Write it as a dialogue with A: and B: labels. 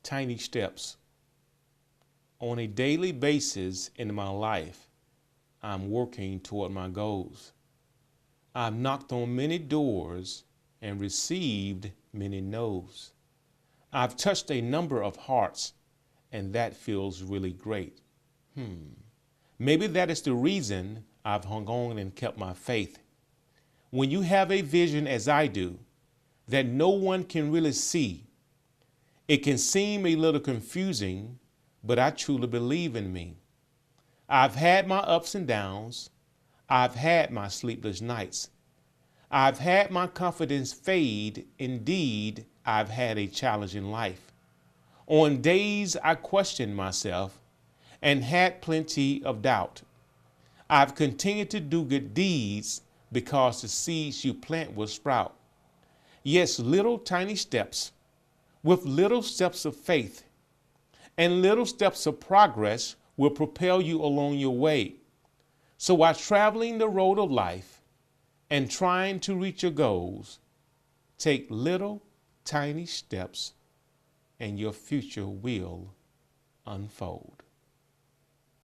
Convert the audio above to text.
A: tiny steps. On a daily basis in my life, I'm working toward my goals. I've knocked on many doors and received many no's. I've touched a number of hearts, and that feels really great. Maybe that is the reason I've hung on and kept my faith. When you have a vision as I do, that no one can really see, it can seem a little confusing, but I truly believe in me. I've had my ups and downs. I've had my sleepless nights. I've had my confidence fade. Indeed, I've had a challenging life. On days I questioned myself and had plenty of doubt. I've continued to do good deeds because the seeds you plant will sprout. Yes, little tiny steps with little steps of faith and little steps of progress will propel you along your way. So while traveling the road of life and trying to reach your goals, take little tiny steps and your future will unfold.